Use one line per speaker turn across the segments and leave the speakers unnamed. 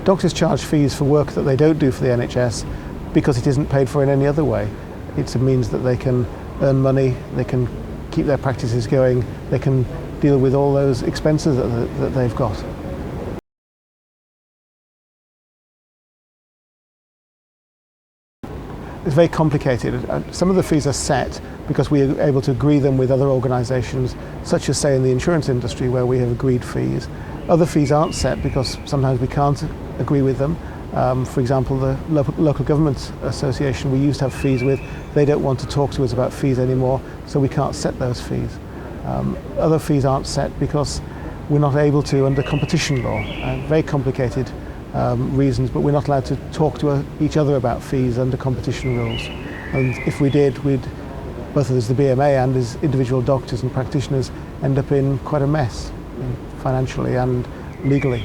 Doctors charge fees for work that they don't do for the NHS because it isn't paid for in any other way. It's a means that they can earn money, they can keep their practices going, they can deal with all those expenses that they've got. It's very complicated. Some of the fees are set because we are able to agree them with other organisations, such as, say, in the insurance industry, where we have agreed fees. Other fees aren't set because sometimes we can't agree with them. For example, the local government association we used to have fees with, they don't want to talk to us about fees anymore, so we can't set those fees. Other fees aren't set because we're not able to under competition law. Very complicated reasons, but we're not allowed to talk to each other about fees under competition rules. And if we did, we'd, both as the BMA and as individual doctors and practitioners, end up in quite a mess, financially and legally.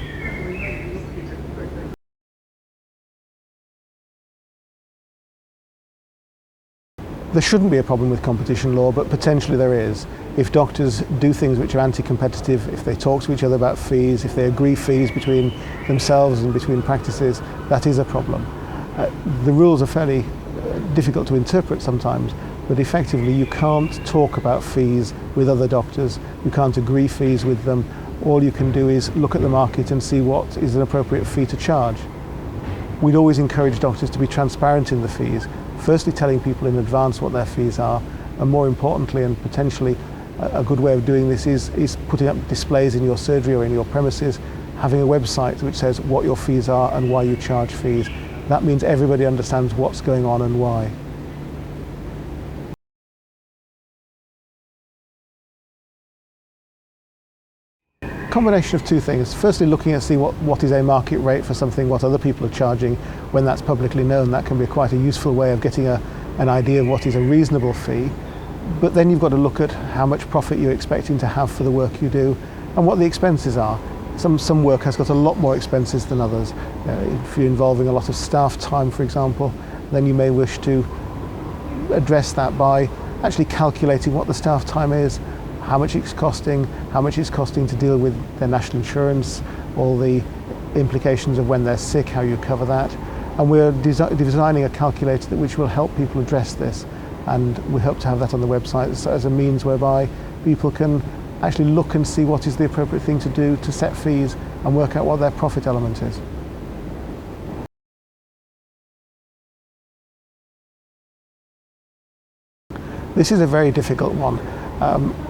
There shouldn't be a problem with competition law, but potentially there is. If doctors do things which are anti-competitive, if they talk to each other about fees, if they agree fees between themselves and between practices, that is a problem. The rules are fairly difficult to interpret sometimes, but effectively you can't talk about fees with other doctors, you can't agree fees with them. All you can do is look at the market and see what is an appropriate fee to charge. We'd always encourage doctors to be transparent in the fees, firstly telling people in advance what their fees are, and more importantly and potentially a good way of doing this is putting up displays in your surgery or in your premises, having a website which says what your fees are and why you charge fees. That means everybody understands what's going on and why. Combination of two things. Firstly, looking at see what is a market rate for something, what other people are charging. When that's publicly known, that can be quite a useful way of getting an idea of what is a reasonable fee. But then you've got to look at how much profit you're expecting to have for the work you do and what the expenses are. Some work has got a lot more expenses than others. If you're involving a lot of staff time, for example, then you may wish to address that by actually calculating what the staff time is, how much it's costing to deal with their national insurance, all the implications of when they're sick, how you cover that. And we're designing a calculator which will help people address this. And we hope to have that on the website as a means whereby people can actually look and see what is the appropriate thing to do to set fees and work out what their profit element is. This is a very difficult one,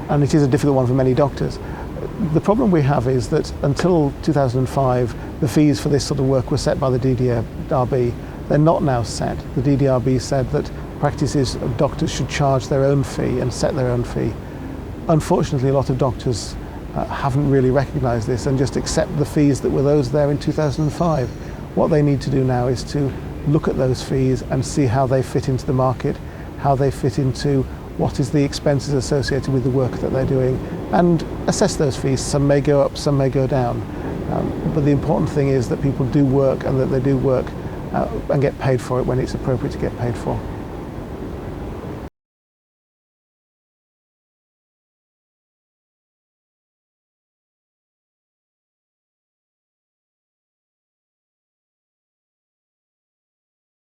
and it is a difficult one for many doctors. The problem we have is that until 2005, the fees for this sort of work were set by the DDRB. They're not now set. The DDRB said that practices of doctors should charge their own fee and set their own fee. Unfortunately, a lot of doctors haven't really recognised this and just accept the fees that were those there in 2005. What they need to do now is to look at those fees and see how they fit into the market, how they fit into what is the expenses associated with the work that they're doing, and assess those fees. Some may go up, some may go down. But the important thing is that people do work and that they do work and get paid for it when it's appropriate to get paid for.